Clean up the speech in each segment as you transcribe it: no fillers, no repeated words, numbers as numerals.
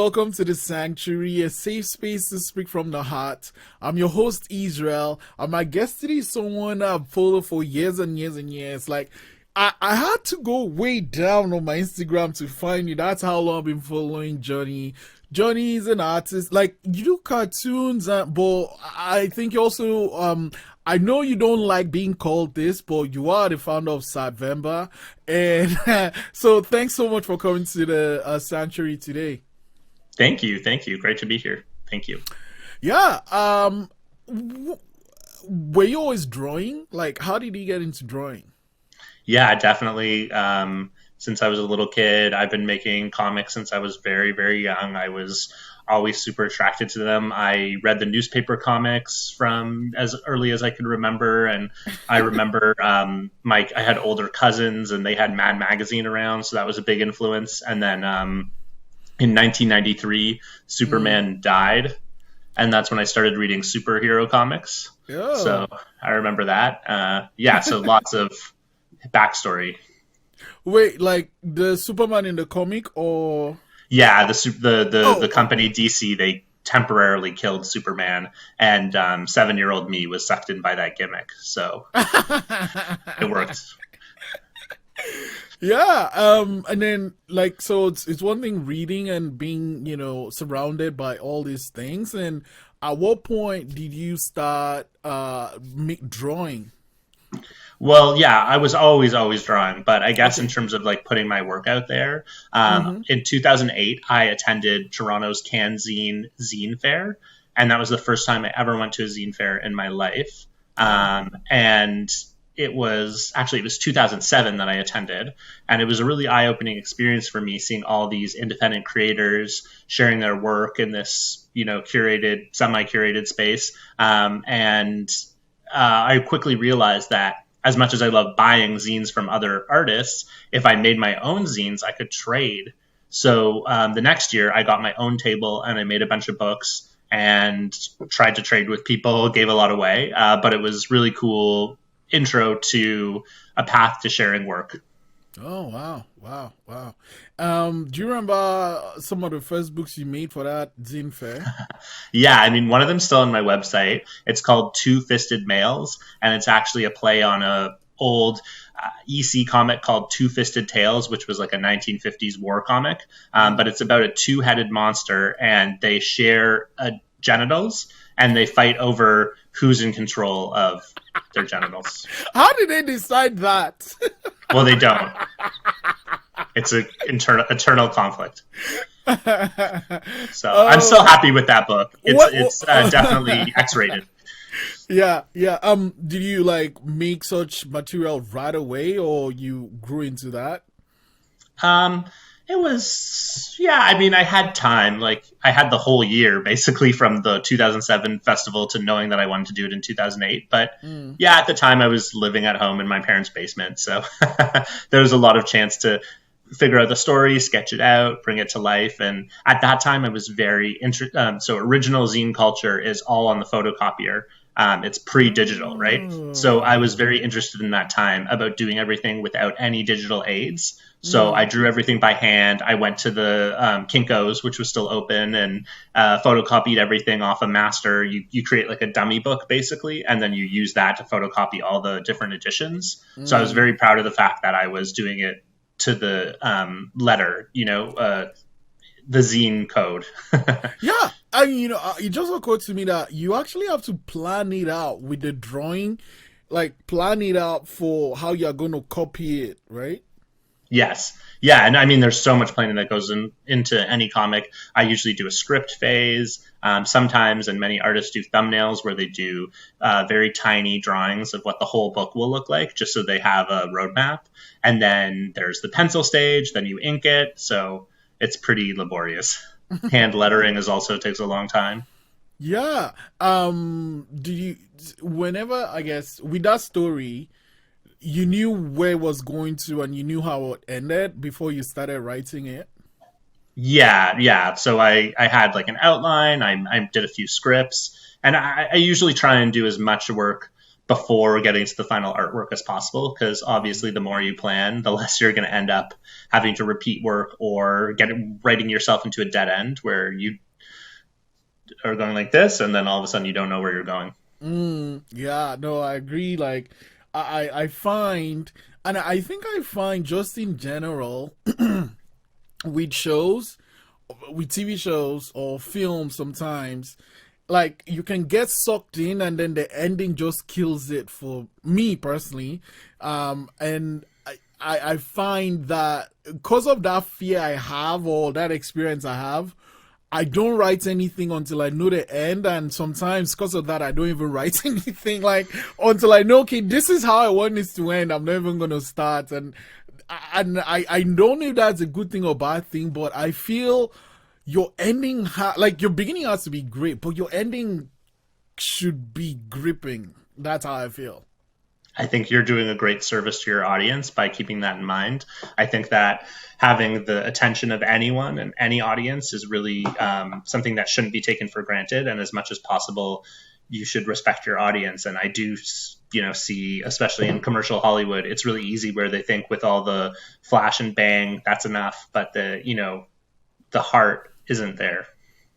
welcome to the Sanctuary, a safe space to speak from the heart. I'm your host, Israel. My guest today is someone I've followed for years and years and years. I had to go way down on my Instagram to find you. That's how long I've been following Jonny. Jonny is an artist. Like, you do cartoons, but I think you also, I know you don't like being called this, but you are the founder of Sadvember. And so thanks so much for coming to the Sanctuary today. Thank you. Great to be here. Thank you. Yeah. Were you always drawing? Like, how did you get into drawing? Yeah, definitely. Since I was a little kid, I've been making comics since I was very, very young. I was always super attracted to them. I read the newspaper comics from as early as I could remember. And I remember I had older cousins and they had Mad Magazine around. So that was a big influence. And then in 1993, Superman died. And that's when I started reading superhero comics. Yeah. So I remember that. So lots of backstory. Wait, like the Superman in the comic, or yeah, the company DC, they temporarily killed Superman, and 7-year-old me was sucked in by that gimmick, so it worked. Yeah, and then so it's one thing reading and being surrounded by all these things. And at what point did you start drawing? Well, yeah, I was always drawing, but I guess in terms of putting my work out there, in 2008, I attended Toronto's Zine Fair, and that was the first time I ever went to a zine fair in my life. And it was 2007 that I attended, and it was a really eye-opening experience for me, seeing all these independent creators sharing their work in this, curated, semi-curated space. And I quickly realized that as much as I love buying zines from other artists, if I made my own zines, I could trade. So the next year, I got my own table and I made a bunch of books and tried to trade with people, gave a lot away. But it was really cool intro to a path to sharing work. Oh, wow. Do you remember some of the first books you made for that zine fair? Yeah, I mean, one of them's still on my website. It's called Two-Fisted Males, and it's actually a play on a old EC comic called Two-Fisted Tales, which was like a 1950s war comic. But it's about a two-headed monster, and they share genitals, and they fight over who's in control of their genitals. How did they decide that? Well, they don't. It's an eternal conflict. So I'm still happy with that book. It's definitely X-rated. Yeah. Did you make such material right away, or you grew into that? It was, I mean, I had time. I had the whole year, basically, from the 2007 festival to knowing that I wanted to do it in 2008. But at the time, I was living at home in my parents' basement. So there was a lot of chance to figure out the story, sketch it out, bring it to life. And at that time, I was very interested. So original zine culture is all on the photocopier. It's pre-digital, right? So I was very interested in that time about doing everything without any digital aids. So I drew everything by hand. I went to the Kinko's, which was still open, and photocopied everything off a master. You create a dummy book, basically, and then you use that to photocopy all the different editions. So I was very proud of the fact that I was doing it to the letter, the zine code. Yeah. I mean, it just occurred to me that you actually have to plan it out with the drawing, plan it out for how you're going to copy it, right? Yes. Yeah. And I mean, there's so much planning that goes into any comic. I usually do a script phase sometimes, and many artists do thumbnails where they do very tiny drawings of what the whole book will look like, just so they have a roadmap. And then there's the pencil stage, then you ink it. So it's pretty laborious. Hand lettering takes a long time. Yeah. Whenever, I guess, with that story, you knew where it was going to and you knew how it ended before you started writing it? Yeah. So I had an outline. I did a few scripts, and I usually try and do as much work before getting to the final artwork as possible, because obviously the more you plan, the less you're going to end up having to repeat work or writing yourself into a dead end where you are going like this and then all of a sudden you don't know where you're going. Yeah, no, I agree. Like, I find, and I think I find just in general with shows, with TV shows or films sometimes, like you can get sucked in and then the ending just kills it for me personally. And I find that because of that fear I have or that experience I have, I don't write anything until I know the end, and sometimes because of that, I don't even write anything like until I know, okay, this is how I want this to end. I'm not even gonna start, and I don't know if that's a good thing or bad thing, but I feel your ending, like your beginning has to be great, but your ending should be gripping. That's how I feel. I think you're doing a great service to your audience by keeping that in mind. I think that having the attention of anyone and any audience is really something that shouldn't be taken for granted. And as much as possible, you should respect your audience. And I do, see, especially in commercial Hollywood, it's really easy where they think with all the flash and bang, that's enough. But the heart isn't there.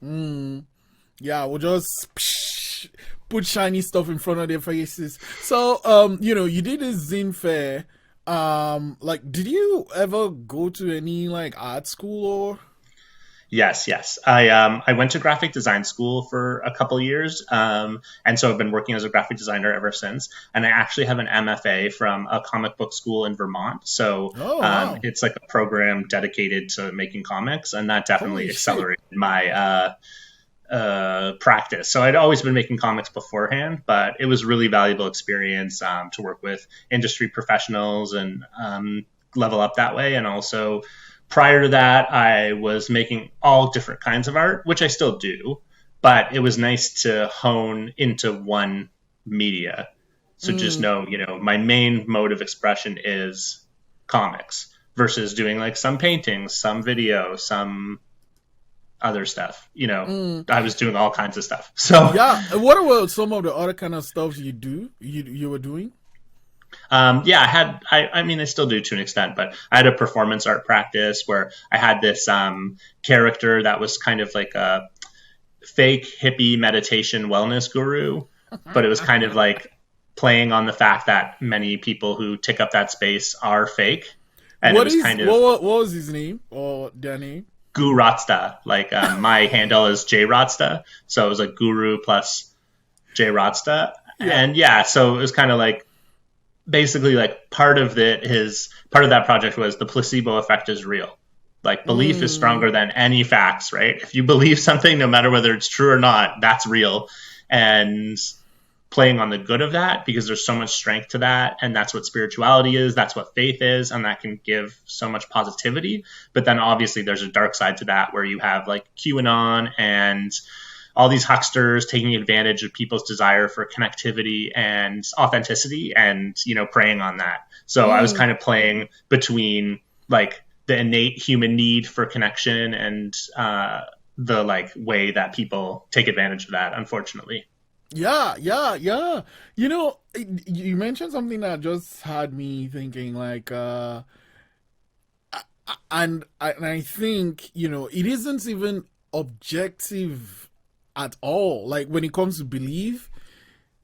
Yeah, we'll just put shiny stuff in front of their faces. So, you did this zine fair. Like, did you ever go to any like art school or? Yes. I went to graphic design school for a couple years, and so I've been working as a graphic designer ever since. And I actually have an MFA from a comic book school in Vermont. So Wow. it's like a program dedicated to making comics, and that definitely Holy accelerated my practice. So I'd always been making comics beforehand, but it was really valuable experience to work with industry professionals and level up that way. And also prior to that, I was making all different kinds of art, which I still do, but it was nice to hone into one media. So just know, my main mode of expression is comics versus doing like some paintings, some video, some other stuff. I was doing all kinds of stuff. So Yeah. What were some of the other kind of stuff you were doing? I still do to an extent, but I had a performance art practice where I had this character that was kind of like a fake hippie meditation wellness guru, but it was kind of like playing on the fact that many people who take up that space are fake. And What it was is kind of what was his name or their name? Gu Rotsztain. Like my handle is J Rotsztain, so it was like Guru plus J Rotsztain. And so it was kind of like basically like part of that project was the placebo effect is real. Like belief is stronger than any facts, right? If you believe something, no matter whether it's true or not, that's real. And playing on the good of that, because there's so much strength to that, and that's what spirituality is, that's what faith is, and that can give so much positivity. But then obviously there's a dark side to that where you have like QAnon and all these hucksters taking advantage of people's desire for connectivity and authenticity and preying on that. So I was kind of playing between like the innate human need for connection and the like way that people take advantage of that, unfortunately. Yeah. You mentioned something that just had me thinking, like, and I think it isn't even objective at all. Like when it comes to belief,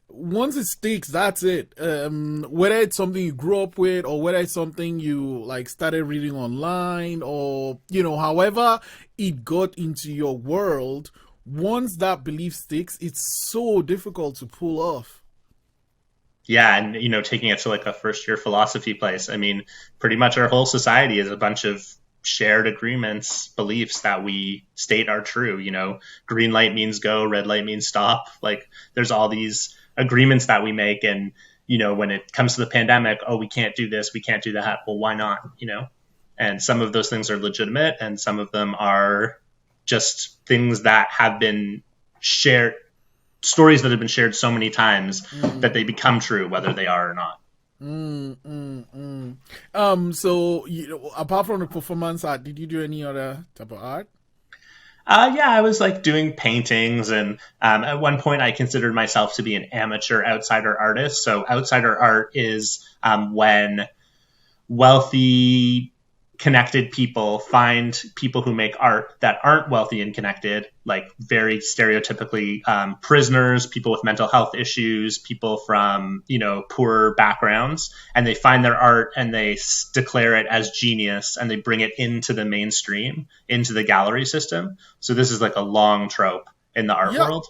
once it sticks, that's it. Whether it's something you grew up with or whether it's something you like started reading online or however it got into your world, once that belief sticks, it's so difficult to pull off. Yeah, and taking it to like a first year philosophy place. I mean, pretty much our whole society is a bunch of shared agreements, beliefs that we state are true. Green light means go, red light means stop. Like there's all these agreements that we make, and when it comes to the pandemic, oh, we can't do this, we can't do that. Well, why not? And some of those things are legitimate, and some of them are just things that have been shared, stories that have been shared so many times that they become true, whether they are or not. So apart from the performance art, did you do any other type of art? Yeah, I was like doing paintings, and at one point I considered myself to be an amateur outsider artist. So outsider art is when wealthy, connected people find people who make art that aren't wealthy and connected, like very stereotypically prisoners, people with mental health issues, people from poor backgrounds, and they find their art and they declare it as genius and they bring it into the mainstream, into the gallery system. So this is like a long trope in the art Yeah. world.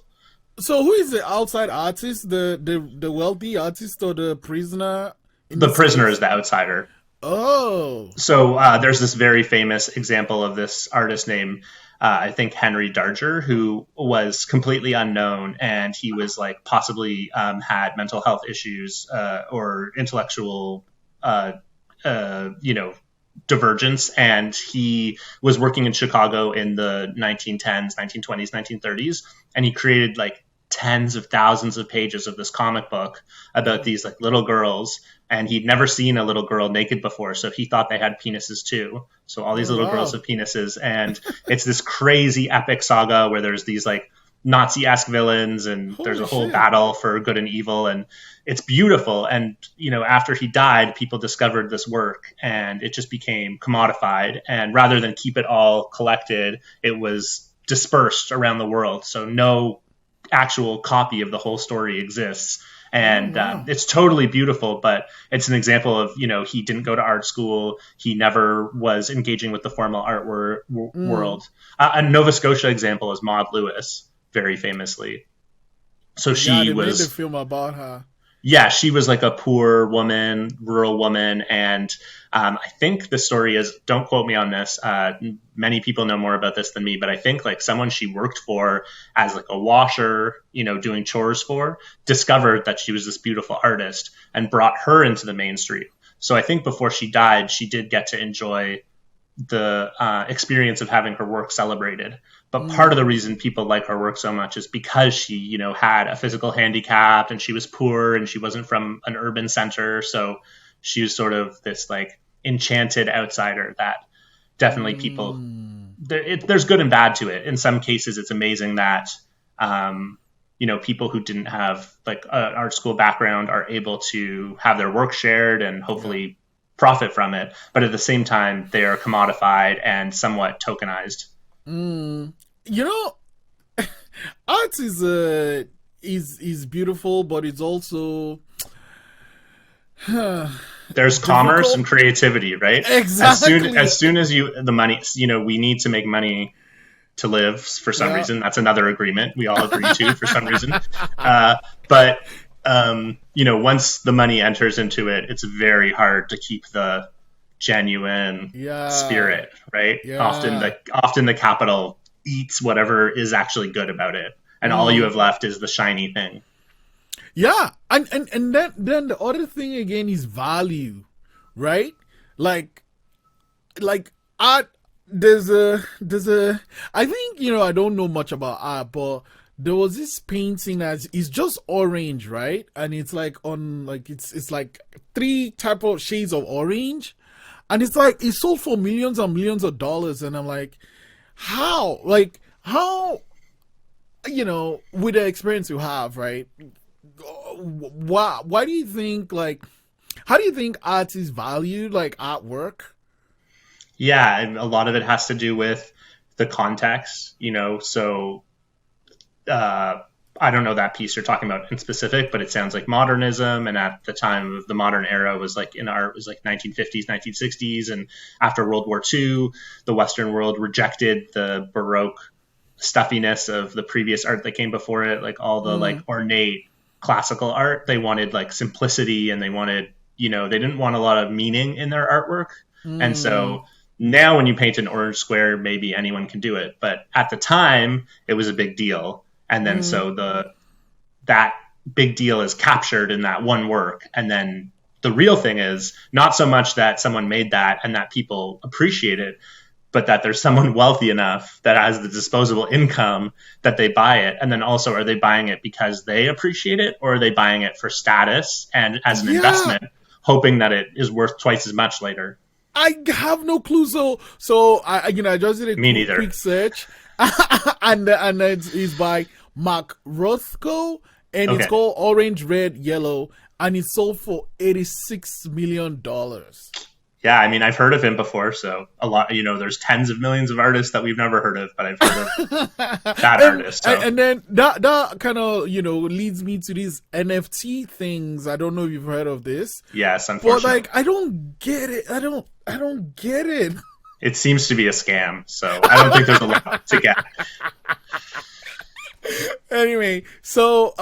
So who is the outside artist? The wealthy artist or the prisoner? In The this prisoner case? is the outsider. Oh. So there's this very famous example of this artist named, I think, Henry Darger, who was completely unknown, and he was like possibly had mental health issues or intellectual, divergence, and he was working in Chicago in the 1910s, 1920s, 1930s, and he created like tens of thousands of pages of this comic book about these like little girls, and he'd never seen a little girl naked before, so he thought they had penises too. So all these Oh, little girls wow. have penises, and it's this crazy epic saga where there's these like Nazi-esque villains, and there's Holy a whole shit. battle for good and evil, and it's beautiful. And after he died, people discovered this work, and it just became commodified. And rather than keep it all collected, it was dispersed around the world. So no actual copy of the whole story exists. Oh, And wow. it's totally beautiful, but it's an example of, he didn't go to art school. He never was engaging with the formal art Mm. world. A Nova Scotia example is Maud Lewis, very famously. So Yeah, she they made the was, film about her. yeah, she was like a poor woman, rural woman. And I think the story is, don't quote me on this. Many people know more about this than me, but I think like someone she worked for as like a washer, doing chores for, discovered that she was this beautiful artist and brought her into the mainstream. So I think before she died, she did get to enjoy the experience of having her work celebrated. But part of Mm. the reason people like her work so much is because she, had a physical handicap, and she was poor, and she wasn't from an urban center. So she was sort of this like enchanted outsider that definitely people, Mm. there's good and bad to it. In some cases, it's amazing that, people who didn't have like an art school background are able to have their work shared and Yeah. hopefully profit from it. But at the same time, they are commodified and somewhat tokenized. Mm. You know, art is beautiful, but it's also There's commerce and difficult. creativity, right? As soon Exactly. as soon as the money, we need to make money to live for some Yeah. reason. That's another agreement we all agree to for some reason. But once the money enters into it, it's very hard to keep the genuine Yeah. spirit, right? Yeah. Often the capital eats whatever is actually good about it, and all you Mm. have left is the shiny thing. Yeah. And then the other thing again is value, right? Like like art there's a I think I don't know much about art, but there was this painting that is just orange, right? And it's like on like it's like three type of shades of orange, and it's like it's sold for millions and millions of dollars, and I'm like, how with the experience you have, right? Why do you think like how do you think art is valued, like artwork? Yeah, and a lot of it has to do with the context, So uh, I don't know that piece you're talking about in specific, but it sounds like modernism. And at the time of the modern era was like in art was like 1950s, 1960s. And after World War II, the Western world rejected the Baroque stuffiness of the previous art that came before it, like all the like Mm. ornate classical art. They wanted like simplicity, and they wanted, they didn't want a lot of meaning in their artwork. And Mm. so now when you paint an orange square, maybe anyone can do it. But at the time, it was a big deal. And then Mm. so that big deal is captured in that one work. And then the real thing is not so much that someone made that and that people appreciate it, but that there's someone wealthy enough that has the disposable income that they buy it. And then also, are they buying it because they appreciate it, or are they buying it for status and as an Yeah, investment, hoping that it is worth twice as much later? I have no clue. So I just did a Me quick neither. search, and it's by Mark Rothko, and it's Okay. called Orange, Red, Yellow, and it sold for $86 million. Yeah, I mean, I've heard of him before, so a lot, there's tens of millions of artists that we've never heard of, but I've heard of that artist. So. And then that kind of leads me to these NFT things. I don't know if you've heard of this, Yes, but unfortunately. like I don't get it. I don't get it. It seems to be a scam, so I don't think there's a lot to get. Anyway, so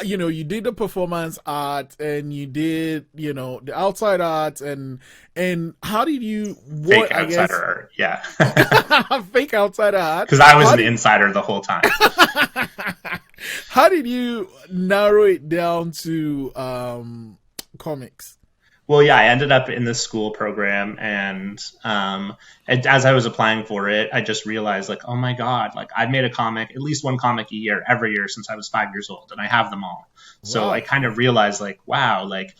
you did the performance art and you did the outside art, and how did you Fake outsider art, yeah. fake outside art? Because I was an insider the whole time. How did you narrow it down to comics? Well, yeah, I ended up in this school program, and as I was applying for it, I just realized, like, oh my God, like I've made a comic, at least one comic a year, every year since I was 5 years old, and I have them all. So Wow. I kind of realized, like, wow, like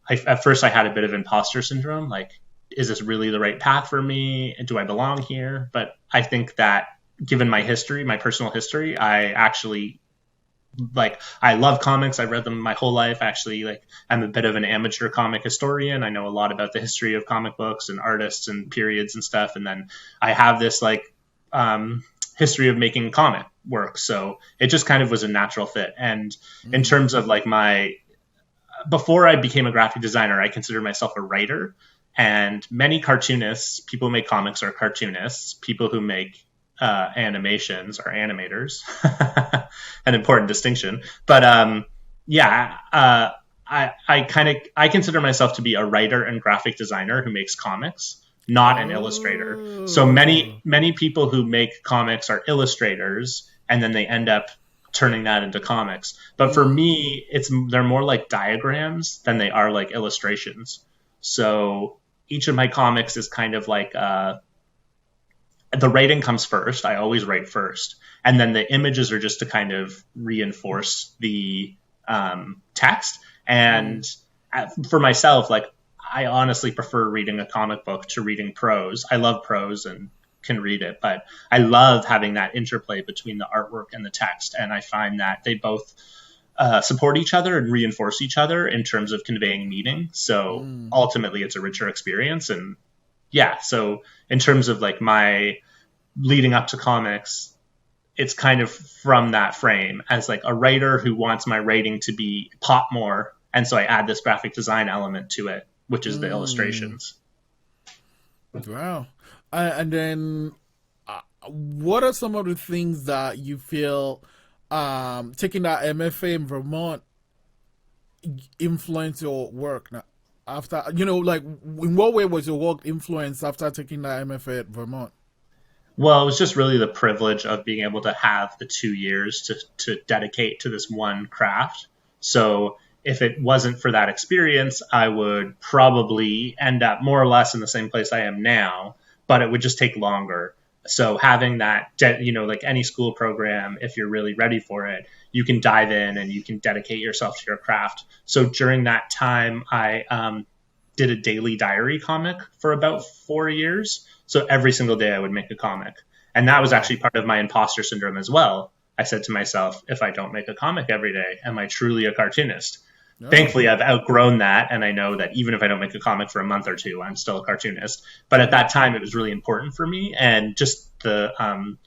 at first I had a bit of imposter syndrome, like, is this really the right path for me? Do I belong here? But I think that given my history, my personal history, I actually I love comics. I've read them my whole life. Actually, I'm a bit of an amateur comic historian. I know a lot about the history of comic books and artists and periods and stuff. And then I have this history of making comic work. So it just kind of was a natural fit. And in terms of before I became a graphic designer, I considered myself a writer. And many cartoonists, people who make comics are cartoonists. People who make animations are animators. An important distinction. But I consider myself to be a writer and graphic designer who makes comics, not an illustrator. So many people who make comics are illustrators, and then they end up turning that into comics. But for me, they're more like diagrams than they are like illustrations. So each of my comics is kind of like the writing comes first. I always write first. And then the images are just to kind of reinforce the text. And for myself, I honestly prefer reading a comic book to reading prose. I love prose and can read it, but I love having that interplay between the artwork and the text. And I find that they both support each other and reinforce each other in terms of conveying meaning. So ultimately, it's a richer experience. And yeah, so in terms of my leading up to comics, it's kind of from that frame as a writer who wants my writing to be pop more. And so I add this graphic design element to it, which is the illustrations. Wow. And then what are some of the things that you feel taking that MFA in Vermont influenced your work now? After, in what way was your work influenced after taking that MFA at Vermont? Well, it was just really the privilege of being able to have the 2 years to dedicate to this one craft. So if it wasn't for that experience, I would probably end up more or less in the same place I am now, but it would just take longer. So having that, like any school program, if you're really ready for it, you can dive in and you can dedicate yourself to your craft. So during that time, I did a daily diary comic for about 4 years. So every single day I would make a comic. And that was actually part of my imposter syndrome as well. I said to myself, if I don't make a comic every day, am I truly a cartoonist? No. Thankfully, I've outgrown that. And I know that even if I don't make a comic for a month or two, I'm still a cartoonist. But at that time, it was really important for me. And just the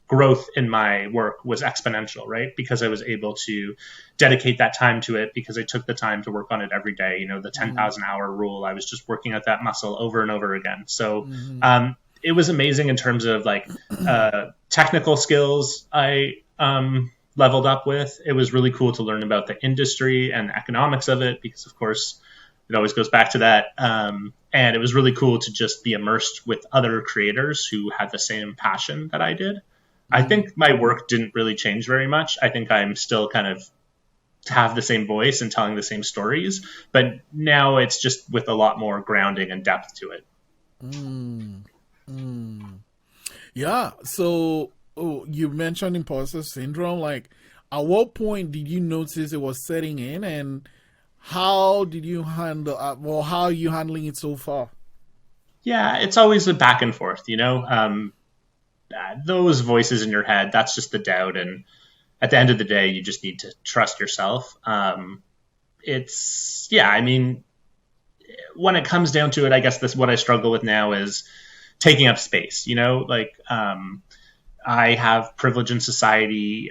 growth in my work was exponential, right? Because I was able to dedicate that time to it because I took the time to work on it every day. The 10,000 hour rule, I was just working at that muscle over and over again. So it was amazing in terms of technical skills I leveled up with. It was really cool to learn about the industry and the economics of it because, of course, it always goes back to that. And it was really cool to just be immersed with other creators who had the same passion that I did. I think my work didn't really change very much. I think I'm still kind of have the same voice and telling the same stories, but now it's just with a lot more grounding and depth to it. Yeah. So you mentioned imposter syndrome. At what point did you notice it was setting in, and how did you handle? How are you handling it so far? Yeah, it's always a back and forth. those voices in your head, that's just the doubt. And at the end of the day, you just need to trust yourself. I mean, when it comes down to it, I guess what I struggle with now is taking up space, like, I have privilege in society.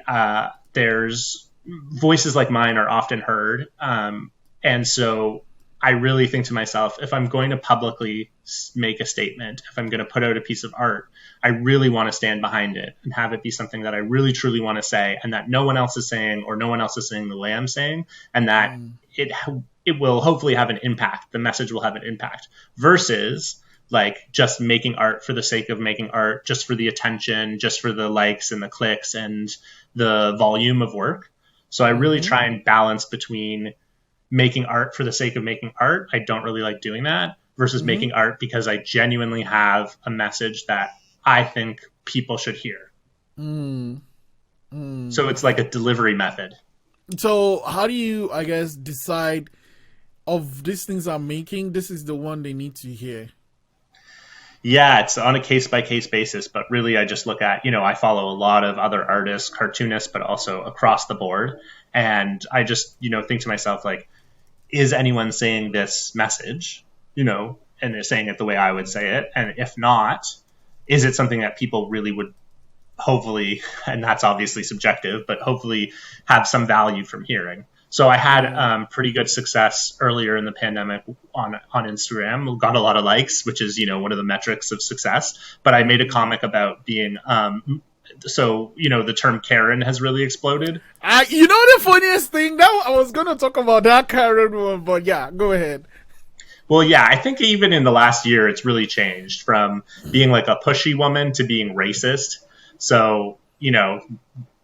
There's voices like mine are often heard. And so I really think to myself, if I'm going to publicly make a statement, if I'm going to put out a piece of art, I really want to stand behind it and have it be something that I really, truly want to say, and that no one else is saying, or no one else is saying the way I'm saying, and that it will hopefully have an impact. The message will have an impact versus like just making art for the sake of making art, just for the attention, just for the likes and the clicks and the volume of work. So I really try and balance between making art for the sake of making art. I don't really like doing that versus making art because I genuinely have a message that I think people should hear. So it's like a delivery method. So how do you, I guess, decide of these things I'm making, this is the one they need to hear? Yeah, it's on a case-by-case basis, but really I just look at, I follow a lot of other artists, cartoonists, but also across the board. And I just, think to myself, like, is anyone saying this message, and they're saying it the way I would say it? And if not, is it something that people really would hopefully, and that's obviously subjective, but hopefully have some value from hearing? So I had pretty good success earlier in the pandemic on Instagram. Got a lot of likes, which is, one of the metrics of success. But I made a comic about being, the term Karen has really exploded. The funniest thing, that I was going to talk about that Karen one, but yeah, go ahead. Well, yeah, I think even in the last year, it's really changed from being like a pushy woman to being racist. So,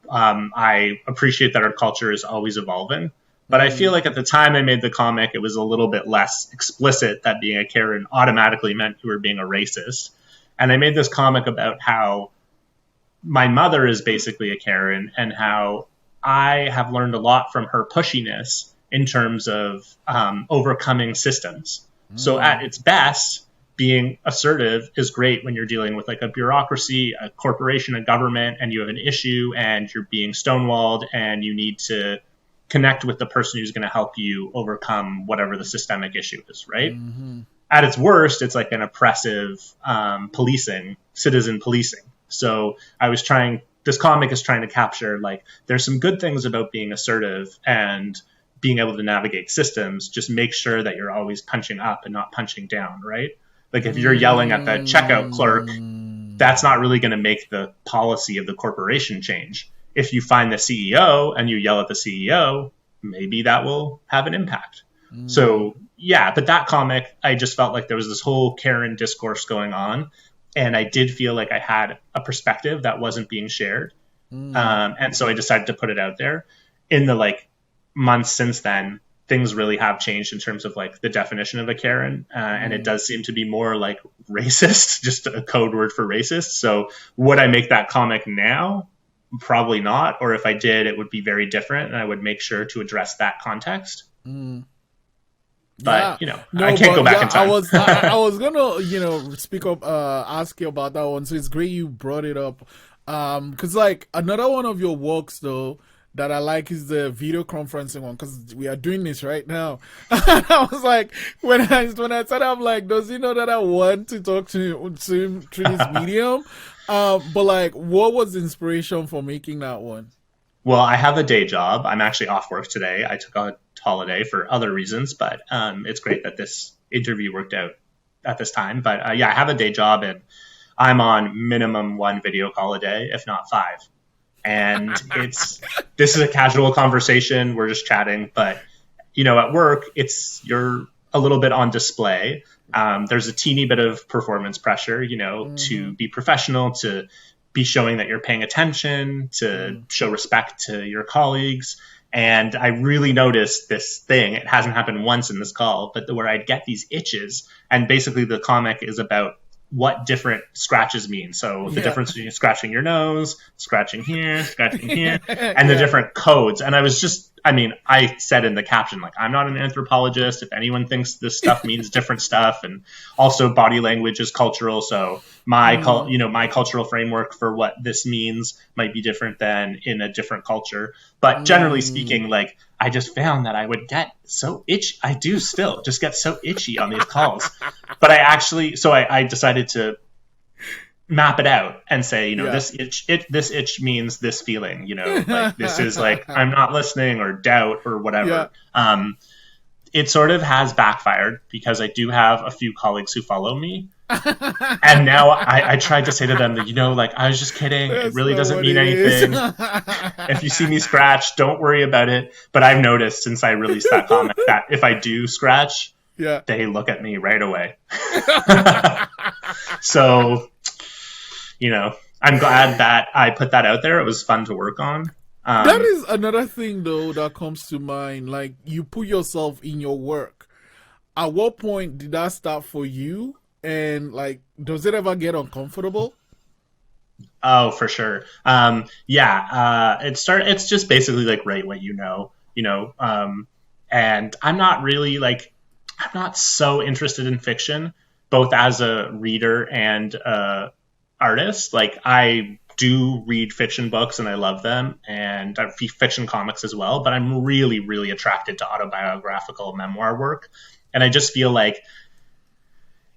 I appreciate that our culture is always evolving. But I feel like at the time I made the comic, it was a little bit less explicit that being a Karen automatically meant you were being a racist. And I made this comic about how my mother is basically a Karen and how I have learned a lot from her pushiness in terms of overcoming systems. So at its best, being assertive is great when you're dealing with like a bureaucracy, a corporation, a government, and you have an issue and you're being stonewalled and you need to connect with the person who's going to help you overcome whatever the systemic issue is, right? At its worst, it's like an oppressive citizen policing. So this comic is trying to capture, like, there's some good things about being assertive and being able to navigate systems. Just make sure that you're always punching up and not punching down, right? Like if you're yelling at the checkout clerk, that's not really going to make the policy of the corporation change. If you find the CEO and you yell at the CEO, maybe that will have an impact. So yeah, but that comic, I just felt like there was this whole Karen discourse going on. And I did feel like I had a perspective that wasn't being shared. And so I decided to put it out there. In the months since then, things really have changed in terms of like the definition of a Karen. And it does seem to be more like racist, just a code word for racist. So would I make that comic now? Probably not. Or if I did, it would be very different. And I would make sure to address that context. But, I can't go back in time. I was going to, speak up, ask you about that one. So it's great you brought it up. Because another one of your works, though, that I like is the video conferencing one, because we are doing this right now. I was like, when I said, I'm like, does he know that I want to talk to him through this medium? But what was the inspiration for making that one? Well, I have a day job. I'm actually off work today. I took a holiday for other reasons, but it's great that this interview worked out at this time. But I have a day job and I'm on minimum 1 video call a day, if not 5. And this is a casual conversation. We're just chatting, but at work, you're a little bit on display. There's a teeny bit of performance pressure, to be professional, to be showing that you're paying attention, to show respect to your colleagues. And I really noticed this thing. It hasn't happened once in this call, but where I'd get these itches. And basically the comic is about what different scratches mean. So the difference between scratching your nose, scratching here, and the different codes. And I was just I mean, I said in the caption, like, I'm not an anthropologist. If anyone thinks this stuff means different stuff, and also body language is cultural, so my cultural framework for what this means might be different than in a different culture. But generally speaking, like, I just found that I would get so itchy. I do still just get so itchy on these calls. But I decided to map it out and say, this itch means this feeling, like this is like, I'm not listening or doubt or whatever. It sort of has backfired because I do have a few colleagues who follow me. And now I tried to say to them that, like, I was just kidding. It really doesn't mean anything. If you see me scratch, don't worry about it. But I've noticed since I released that comment that if I do scratch, they look at me right away. So, I'm glad that I put that out there. It was fun to work on. That is another thing, though, that comes to mind. Like, you put yourself in your work. At what point did that start for you? And, like, does it ever get uncomfortable? Oh, for sure. It's just basically like write what and I'm not so interested in fiction, both as a reader and artist. Like, I do read fiction books and I love them, and I read fiction comics as well, but I'm really, really attracted to autobiographical memoir work. And I just feel like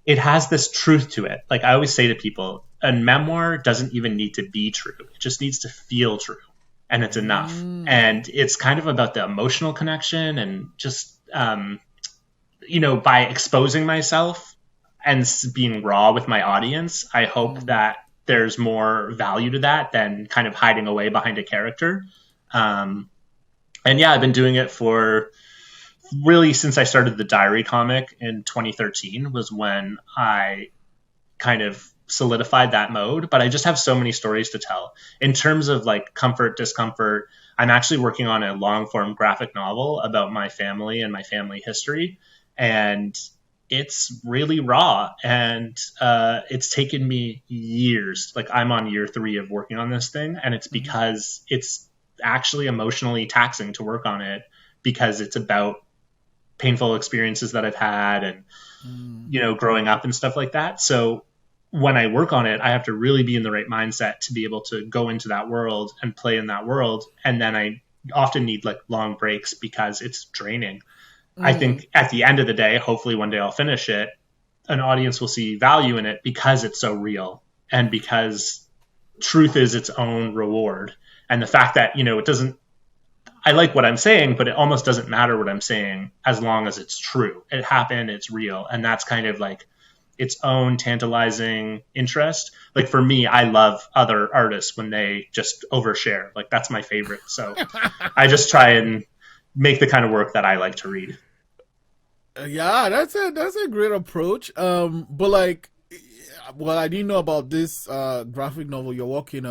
it has this truth to it. Like, I always say to people, a memoir doesn't even need to be true. It just needs to feel true, and it's enough. And it's kind of about the emotional connection and just, by exposing myself and being raw with my audience, I hope that there's more value to that than kind of hiding away behind a character. I've been doing it for really since I started the diary comic in 2013 was when I kind of solidified that mode. But I just have so many stories to tell. In terms of like comfort, discomfort, I'm actually working on a long form graphic novel about my family and my family history. And it's really raw, and it's taken me years. Like, I'm on year 3 of working on this thing, and it's because it's actually emotionally taxing to work on it, because it's about painful experiences that I've had and, growing up and stuff like that. So when I work on it, I have to really be in the right mindset to be able to go into that world and play in that world. And then I often need like long breaks because it's draining. I think at the end of the day, hopefully one day I'll finish it, an audience will see value in it because it's so real and because truth is its own reward. And the fact that, I like what I'm saying, but it almost doesn't matter what I'm saying as long as it's true. It happened, it's real. And that's kind of like its own tantalizing interest. Like, for me, I love other artists when they just overshare. Like, that's my favorite. So I just try and make the kind of work that I like to read. Yeah, that's a great approach. But like, well, I didn't know about this graphic novel you're working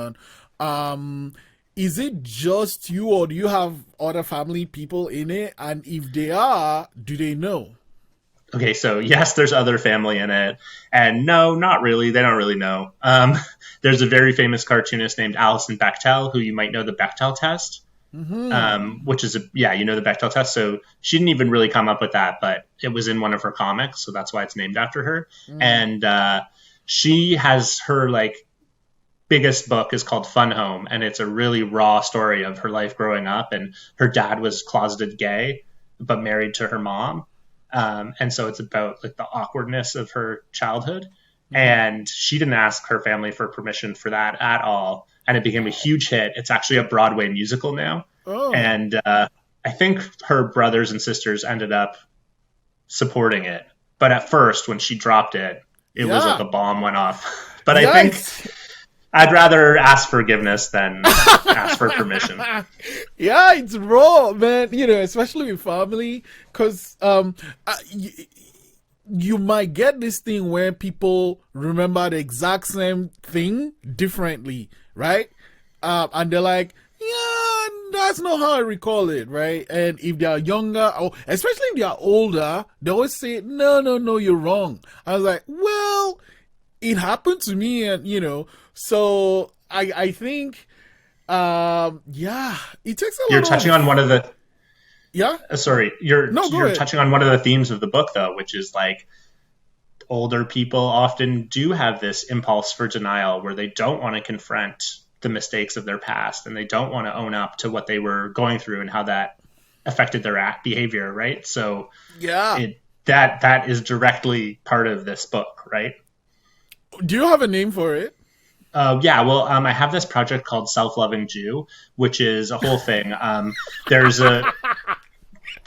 on. Is it just you, or do you have other family people in it? And if they are, do they know? Okay, so yes, there's other family in it, and no, not really. They don't really know. There's a very famous cartoonist named Alison Bechtel, who you might know the Bechtel test. Which is the Bechtel test. So she didn't even really come up with that, but it was in one of her comics, so that's why it's named after her. And she has her like biggest book is called Fun Home, and it's a really raw story of her life growing up. And her dad was closeted gay, but married to her mom, and so it's about like the awkwardness of her childhood. And she didn't ask her family for permission for that at all. And it became a huge hit. It's actually a Broadway musical now. And I think her brothers and sisters ended up supporting it. But at first, when she dropped it, it was like a bomb went off. But I think I'd rather ask forgiveness than ask for permission. Yeah, it's raw, man. Especially with family. Because you might get this thing where people remember the exact same thing differently, right? And they're like, yeah, that's not how I recall it, right? And if they are younger, or especially if they are older, they always say, no, you're wrong. I was like, well, it happened to me, and so I think, it takes a lot. You're touching on one of the Yeah. Sorry, No, go you're ahead. touching on one of the themes of the book, though, which is like older people often do have this impulse for denial where they don't want to confront the mistakes of their past and they don't want to own up to what they were going through and how that affected their act behavior, right? So Yeah. that is directly part of this book, right? Do you have a name for it? Yeah, well, I have this project called Self-Loving Jew, which is a whole thing. There's a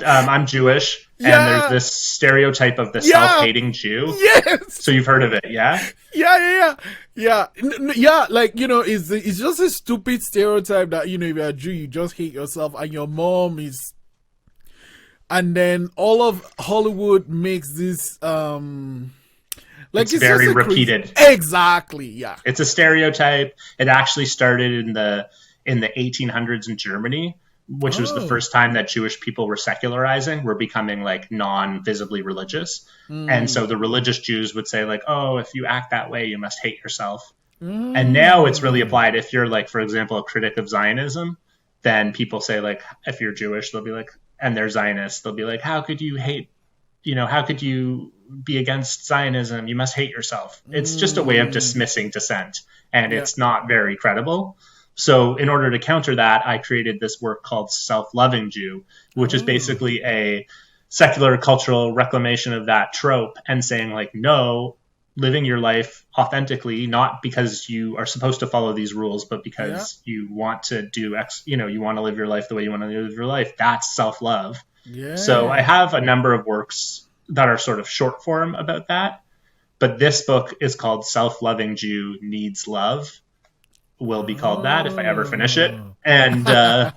I'm Jewish, and there's Yeah. this stereotype of the Yeah. self-hating Jew. Yes. So you've heard of it, yeah? Yeah. Yeah. Like, it's just a stupid stereotype that, if you're a Jew, you just hate yourself and your mom is. And then all of Hollywood makes this, like It's very just repeated. Exactly. Yeah. It's a stereotype. It actually started in the 1800s in Germany, which was the first time that Jewish people were secularizing, were becoming like non-visibly religious. And so the religious Jews would say like, oh, if you act that way, you must hate yourself. And now it's really applied. If you're like, for example, a critic of Zionism, then people say like, if you're Jewish, they'll be like, and they're Zionists, they'll be like, how could you hate, how could you be against Zionism? You must hate yourself. It's just a way of dismissing dissent, and it's not very credible. So in order to counter that, I created this work called Self-Loving Jew, which is basically a secular cultural reclamation of that trope and saying like, no, living your life authentically, not because you are supposed to follow these rules, but because you want to do you want to live your life the way you want to live your life. That's self-love. Yeah. So I have a number of works that are sort of short form about that. But this book is called Self-Loving Jew Needs Love. Will be called that if I ever finish it. And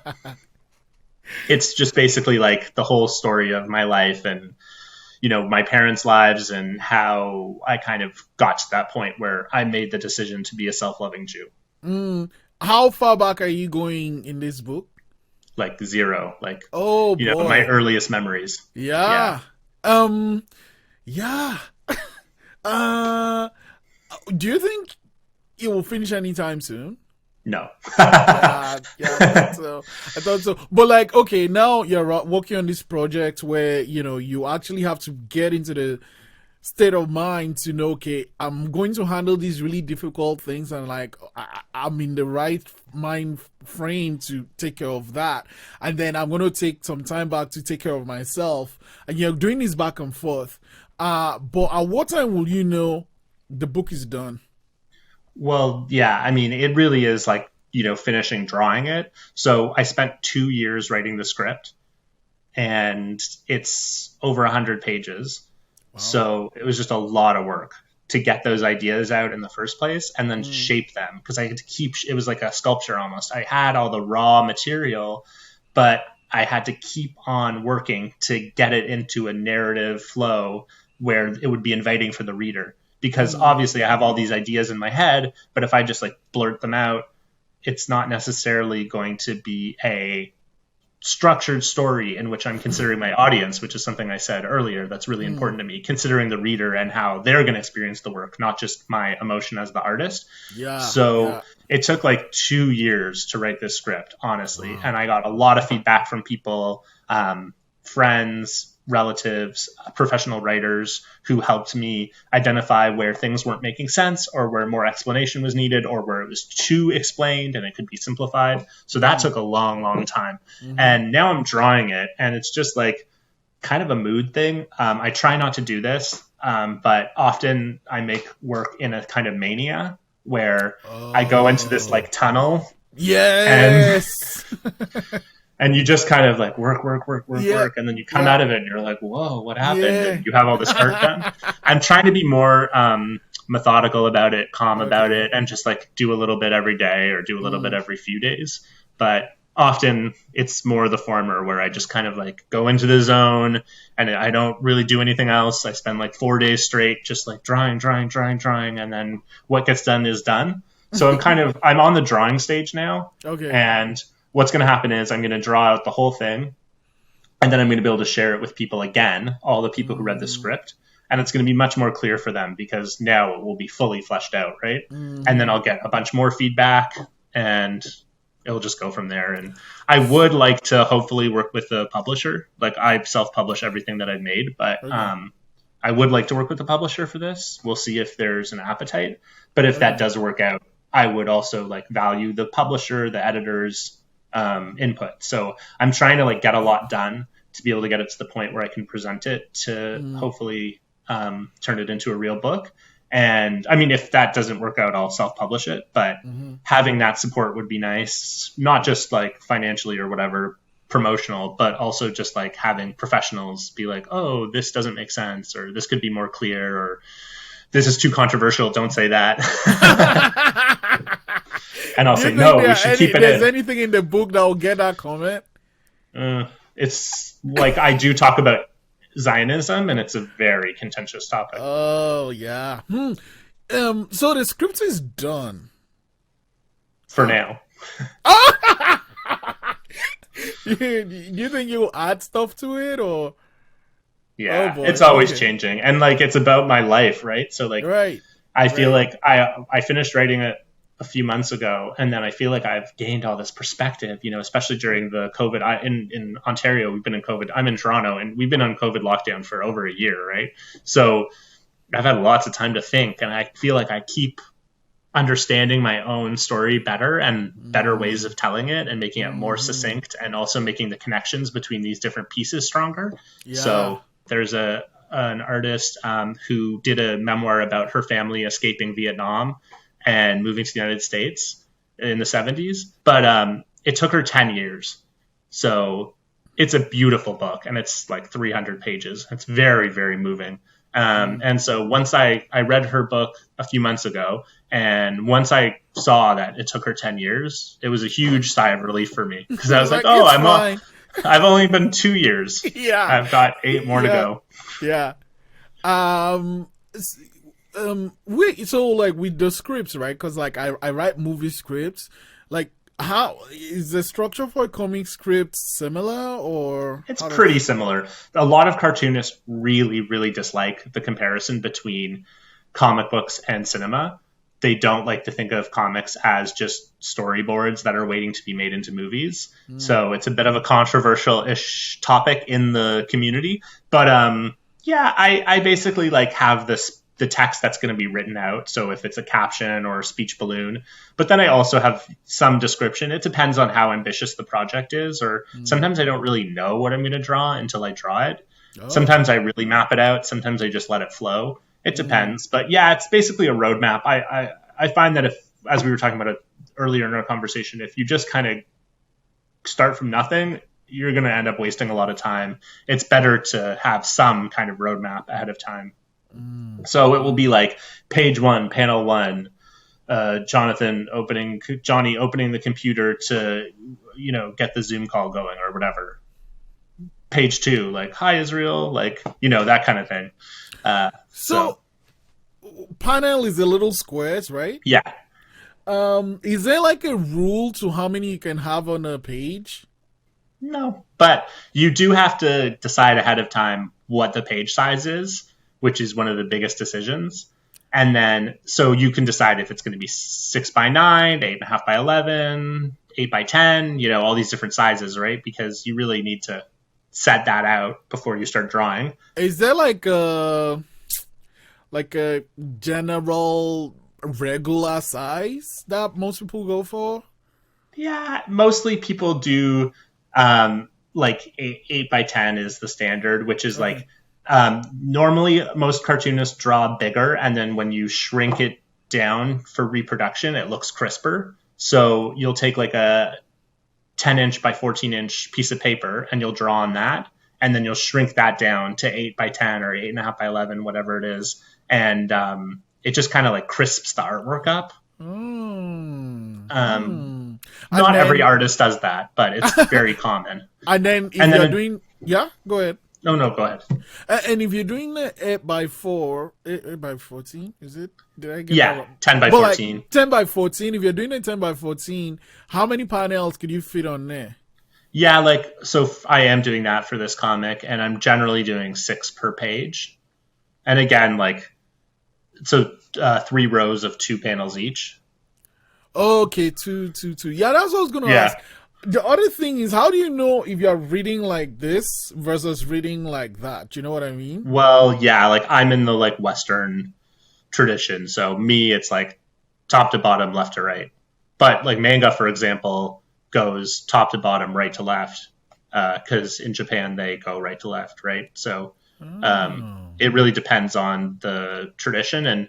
it's just basically like the whole story of my life and, my parents' lives and how I kind of got to that point where I made the decision to be a self-loving Jew. How far back are you going in this book? Like zero, like, boy. My earliest memories. Yeah. Yeah. Do you think it will finish anytime soon? No. I thought so. But like, okay, now you're working on this project where, you actually have to get into the state of mind to know, okay, I'm going to handle these really difficult things and like, I'm in the right mind frame to take care of that. And then I'm going to take some time back to take care of myself. And you're doing this back and forth. But at what time will you know the book is done? Well, yeah, I mean, it really is like, finishing drawing it. So I spent 2 years writing the script and it's over 100 pages. Wow. So it was just a lot of work to get those ideas out in the first place and then shape them, because I had to it was like a sculpture almost. I had all the raw material, but I had to keep on working to get it into a narrative flow where it would be inviting for the reader. Because obviously I have all these ideas in my head, but if I just like blurt them out, it's not necessarily going to be a structured story in which I'm considering my audience, which is something I said earlier that's really important to me, considering the reader and how they're going to experience the work, not just my emotion as the artist. It took like 2 years to write this script, honestly. And I got a lot of feedback from people, friends, relatives, professional writers who helped me identify where things weren't making sense or where more explanation was needed or where it was too explained and it could be simplified. So that took a long, long time. And now I'm drawing it and it's just like kind of a mood thing. I try not to do this, but often I make work in a kind of mania where I go into this like tunnel. Yes. And you just kind of like work. And then you come out of it and you're like, whoa, what happened? And you have all this art done. I'm trying to be more methodical about it, calm about it, and just like do a little bit every day or do a little bit every few days. But often it's more the former where I just kind of like go into the zone and I don't really do anything else. I spend like 4 days straight just like drawing. And then what gets done is done. So I'm on the drawing stage now. Okay. And what's going to happen is I'm going to draw out the whole thing and then I'm going to be able to share it with people again, all the people who read the script. And it's going to be much more clear for them because now it will be fully fleshed out, right? And then I'll get a bunch more feedback and it'll just go from there. And I would like to hopefully work with a publisher. Like I self-publish everything that I've made, but I would like to work with a publisher for this. We'll see if there's an appetite. But if that does work out, I would also like value the publisher, the editor's input. So I'm trying to like get a lot done to be able to get it to the point where I can present it to hopefully turn it into a real book. And I mean, if that doesn't work out, I'll self-publish it. But having that support would be nice, not just like financially or whatever, promotional, but also just like having professionals be like, oh, this doesn't make sense, or this could be more clear, or this is too controversial, don't say that. And I'll say, no, we should keep it in. There's anything in the book that will get that comment? It's like I do talk about Zionism, and it's a very contentious topic. Oh, yeah. So the script is done. For now. You think you'll add stuff to it, or? Yeah, it's always changing. And like, it's about my life, right? So like, I feel like I finished writing it a few months ago, and then I feel like I've gained all this perspective, you know, especially during the COVID. In Ontario, we've been in COVID. I'm in Toronto, and we've been on COVID lockdown for over a year, right? So I've had lots of time to think, and I feel like I keep understanding my own story better and better ways of telling it and making it more succinct, and also making the connections between these different pieces stronger. Yeah. So there's an artist who did a memoir about her family escaping Vietnam and moving to the United States in the 70s. But it took her 10 years. So it's a beautiful book, and it's like 300 pages. It's very, very moving. And so once I read her book a few months ago, and once I saw that it took her 10 years, it was a huge sigh of relief for me, because I was like, oh, I've only been 2 years. Yeah. I've got 8 more to go. Yeah. Wait, so like with the scripts, right? Because like I write movie scripts. Like, how is the structure for a comic script similar, or? It's pretty similar. A lot of cartoonists really, really dislike the comparison between comic books and cinema. They don't like to think of comics as just storyboards that are waiting to be made into movies. So it's a bit of a controversial-ish topic in the community. But yeah, I basically like have the text that's going to be written out. So if it's a caption or a speech balloon, but then I also have some description. It depends on how ambitious the project is, or sometimes I don't really know what I'm going to draw until I draw it. Sometimes I really map it out. Sometimes I just let it flow. It depends. But yeah, it's basically a roadmap. I find that if, as we were talking about it earlier in our conversation, if you just kind of start from nothing, you're going to end up wasting a lot of time. It's better to have some kind of roadmap ahead of time. So it will be like page 1, panel 1, Jonny opening the computer to, you know, get the Zoom call going or whatever. Page 2, like, hi, Israel, like, you know, that kind of thing. So panel is a little squares, right? Yeah. Is there like a rule to how many you can have on a page? No, but you do have to decide ahead of time what the page size is, which is one of the biggest decisions. And then, so you can decide if it's going to be 6 by 9, 8.5 by 11, 8 by 10, you know, all these different sizes, right? Because you really need to set that out before you start drawing. Is there like a general regular size that most people go for? Yeah, mostly people do like 8 by 10 is the standard, which is like normally most cartoonists draw bigger, and then when you shrink it down for reproduction, it looks crisper. So you'll take like a 10-inch by 14-inch piece of paper, and you'll draw on that, and then you'll shrink that down to 8 by 10 or 8.5 by 11, whatever it is, and it just kind of like crisps the artwork up. Not every artist does that, but it's very common. And then you're doing... Yeah, go ahead. No, go ahead. And if you're doing the 8 by 4, 8 by 14, is it? Did I get that wrong? 10 by 14. Like 10 by 14, if you're doing a 10 by 14, how many panels could you fit on there? Yeah, like, so I am doing that for this comic, and I'm generally doing 6 per page. And again, like, so 3 rows of 2 panels each. Okay, two. Yeah, that's what I was gonna Yeah. ask. The other thing is, how do you know if you're reading like this versus reading like that? Do you know what I mean? Well, yeah, like I'm in the like Western tradition. So me, it's like top to bottom, left to right. But like manga, for example, goes top to bottom, right to left. Because in Japan they go right to left, right? So Oh. it really depends on the tradition. And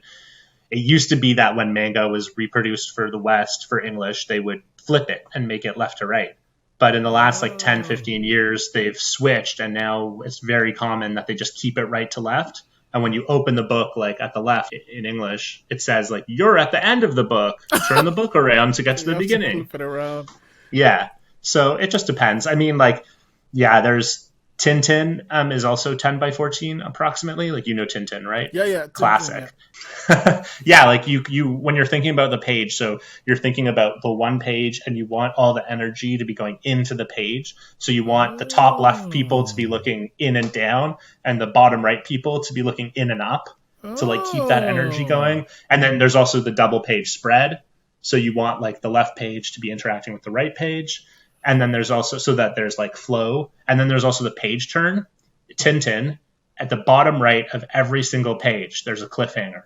it used to be that when manga was reproduced for the West for English, they would flip it and make it left to right. But in the last like 10, Oh. 15 years, they've switched, and now it's very common that they just keep it right to left. And when you open the book, like at the left in English, it says like, you're at the end of the book. Turn the book around to get to You the have to beginning. flip it around. Yeah. So it just depends. I mean, like, yeah, there's Tintin is also 10 by 14 approximately. Like, you know Tintin, right? Yeah. Classic. Yeah, like you when you're thinking about the page, so you're thinking about the one page and you want all the energy to be going into the page. So you want the top left people to be Oh. looking in and down and the bottom right people to be looking in and up to like keep that energy Oh. going. And then there's also the double page spread. So you want like the left page to be interacting with the right page. And then there's also so that there's like flow. And then there's also the page turn. Tintin, at the bottom right of every single page, there's a cliffhanger,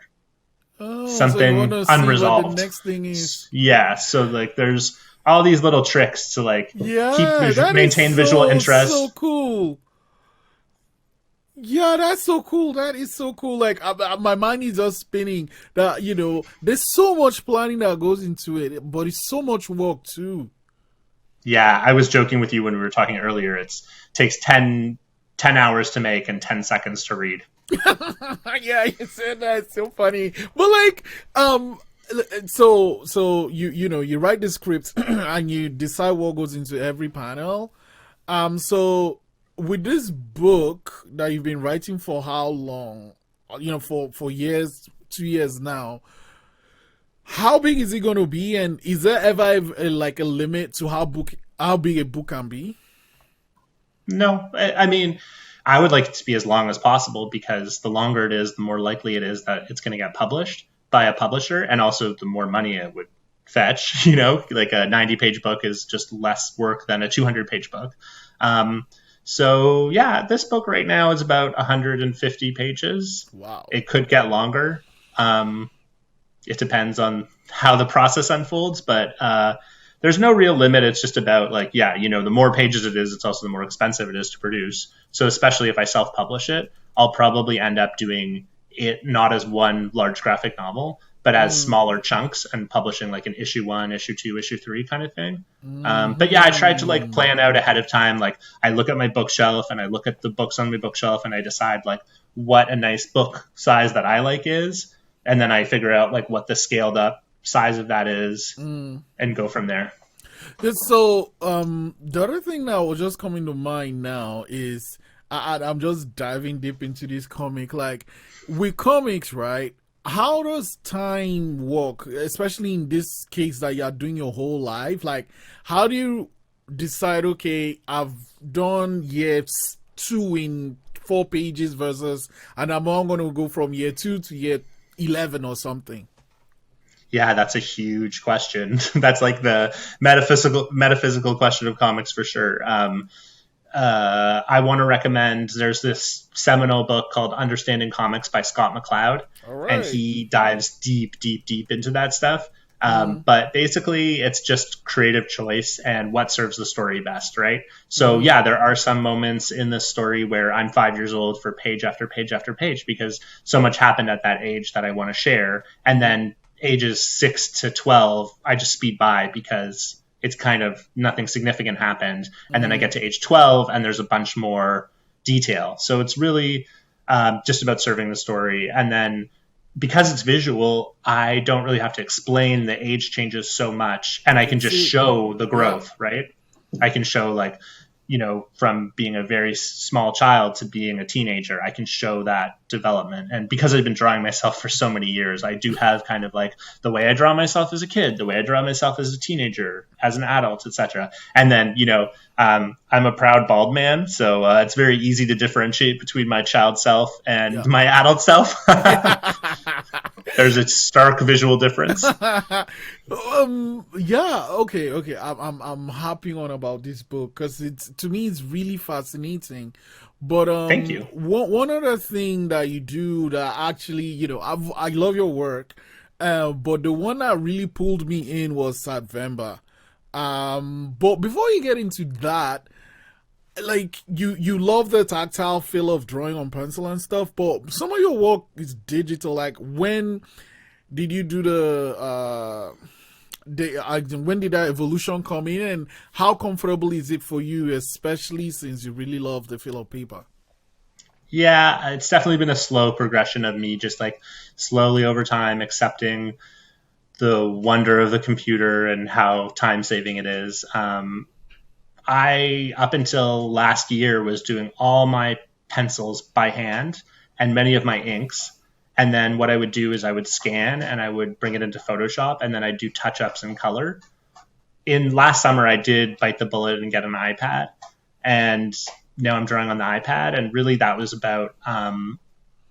Oh, so you want something to see what the unresolved. next thing is. Yeah, so like there's all these little tricks to like Yeah, that is maintain visual so interest. cool. Yeah, that's so cool. That is so cool. Like my mind is just spinning. That there's so much planning that goes into it, but it's so much work too. Yeah, I was joking with you when we were talking earlier. It takes 10 hours to make and 10 seconds to read. Yeah, you said that. It's so funny. But like, so you write the script and you decide what goes into every panel. So with this book that you've been writing for how long? For years, 2 years now. How big is it going to be, and is there ever like a limit to how big a book can be? No, I mean, I would like it to be as long as possible because the longer it is, the more likely it is that it's going to get published by a publisher, and also the more money it would fetch. Like a 90-page book is just less work than a 200-page book. So yeah, this book right now is about 150 pages. Wow. It could get longer. It depends on how the process unfolds, but there's no real limit. It's just about like, yeah, the more pages it is, it's also the more expensive it is to produce. So especially if I self-publish it, I'll probably end up doing it not as one large graphic novel, but as smaller chunks and publishing like an issue 1, issue 2, issue 3 kind of thing. But yeah, I tried to like plan out ahead of time. Like I look at my bookshelf and I look at the books on my bookshelf and I decide like what a nice book size that I like is. And then I figure out like what the scaled up size of that is and go from there. So, the other thing that was just coming to mind now is I'm just diving deep into this comic. Like, with comics, right? How does time work, especially in this case that you're doing your whole life? Like, how do you decide, okay, I've done year 2 in 4 pages versus, and I'm all going to go from year 2 to year 11 or something? Yeah, that's a huge question. That's like the metaphysical question of comics for sure. I want to recommend. There's this seminal book called Understanding Comics by Scott Mccloud, All and right. he dives deep into that stuff. But basically, it's just creative choice and what serves the story best, right? So yeah, there are some moments in this story where I'm 5 years old for page after page after page because so much happened at that age that I want to share, and then ages 6 to 12, I just speed by because it's kind of nothing significant happened. And then I get to age 12 and there's a bunch more detail. So it's really just about serving the story. And then because it's visual, I don't really have to explain the age changes so much. And I can just See, show the yeah. growth, right? I can show like, from being a very small child to being a teenager, I can show that development. And because I've been drawing myself for so many years, I do have kind of like the way I draw myself as a kid, the way I draw myself as a teenager, as an adult, etc. And then, I'm a proud bald man, so it's very easy to differentiate between my child self and my adult self. There's a stark visual difference. Yeah, okay. I'm happy on about this book because it's to me it's really fascinating. But Thank you. one other thing that you do that actually, I love your work. But the one that really pulled me in was Sadvember. But before you get into that, like you love the tactile feel of drawing on pencil and stuff, but some of your work is digital. Like when did you do when did that evolution come in, and how comfortable is it for you, especially since you really love the feel of paper? Yeah, it's definitely been a slow progression of me just like slowly over time accepting the wonder of the computer and how time saving it is. I, up until last year, was doing all my pencils by hand and many of my inks. And then what I would do is I would scan and I would bring it into Photoshop, and then I'd do touch ups in color. In last summer, I did bite the bullet and get an iPad. And now I'm drawing on the iPad. And really, that was about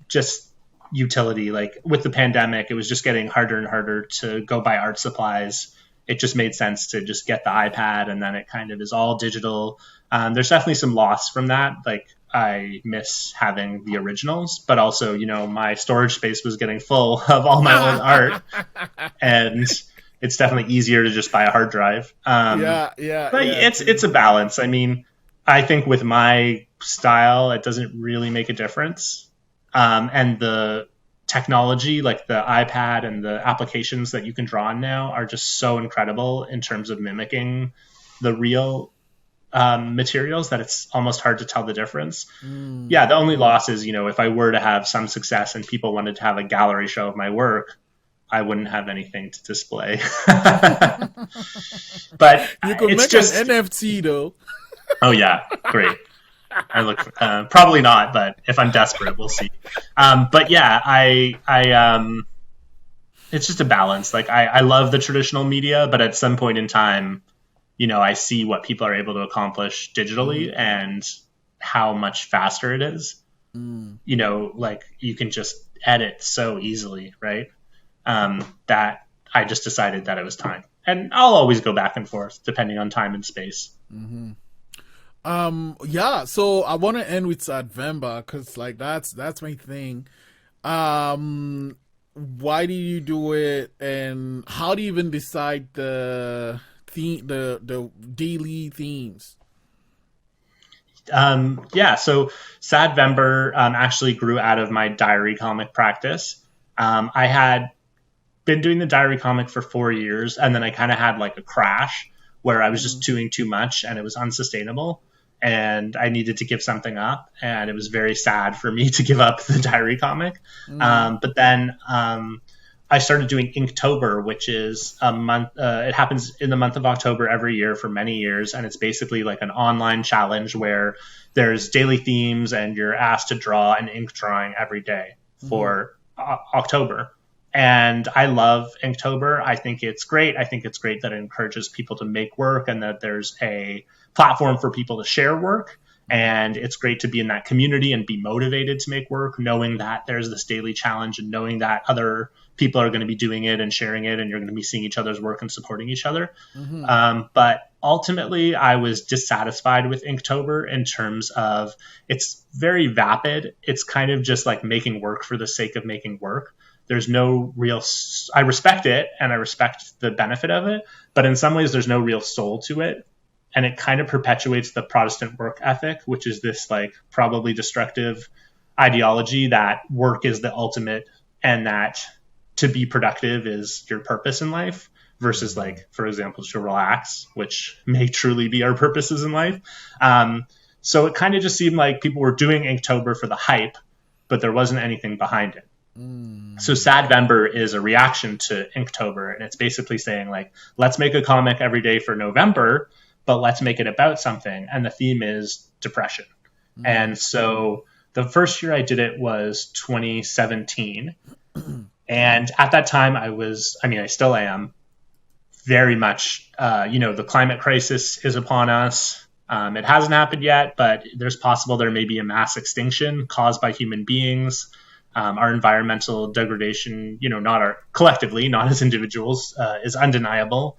just utility. Like with the pandemic, it was just getting harder and harder to go buy art supplies. It just made sense to just get the iPad, and then it kind of is all digital. There's definitely some loss from that. Like I miss having the originals, but also, my storage space was getting full of all my old art, and it's definitely easier to just buy a hard drive. But it's a balance. I mean, I think with my style, it doesn't really make a difference. And the technology, like the iPad and the applications that you can draw on now, are just so incredible in terms of mimicking the real materials that it's almost hard to tell the difference. Yeah, the only loss is, if I were to have some success and people wanted to have a gallery show of my work, I wouldn't have anything to display. But you could make an NFT though. Oh yeah, great. I look probably not, but if I'm desperate, we'll see. But yeah, I it's just a balance. Like I love the traditional media, but at some point in time, I see what people are able to accomplish digitally and how much faster it is. Like you can just edit so easily, right? That I just decided that it was time, and I'll always go back and forth depending on time and space. Yeah, so I want to end with Sadvember because like that's my thing. Why do you do it, and how do you even decide the daily themes? So Sadvember actually grew out of my diary comic practice. I had been doing the diary comic for 4 years, and then I kind of had like a crash where I was just doing too much and it was unsustainable, and I needed to give something up, and it was very sad for me to give up the diary comic. But then I started doing Inktober, which is a month. It happens in the month of October every year for many years, and it's basically like an online challenge where there's daily themes, and you're asked to draw an ink drawing every day for October. And I love Inktober. I think it's great. I think it's great that it encourages people to make work, and that there's a platform for people to share work. And it's great to be in that community and be motivated to make work, knowing that there's this daily challenge and knowing that other people are going to be doing it and sharing it, and you're going to be seeing each other's work and supporting each other. But ultimately, I was dissatisfied with Inktober in terms of it's very vapid. It's kind of just like making work for the sake of making work. There's no real, I respect it and I respect the benefit of it, but in some ways there's no real soul to it. And it kind of perpetuates the Protestant work ethic, which is this like probably destructive ideology that work is the ultimate, and that to be productive is your purpose in life, versus like, for example, to relax, which may truly be our purposes in life. So it kind of just seemed like people were doing Inktober for the hype, but there wasn't anything behind it. So Sadvember is a reaction to Inktober, and it's basically saying like, let's make a comic every day for November, but let's make it about something. And the theme is depression. And so the first year I did it was 2017. And at that time I still am very much, the climate crisis is upon us. It hasn't happened yet, but there's possible there may be a mass extinction caused by human beings. Our environmental degradation, collectively, not as individuals, is undeniable.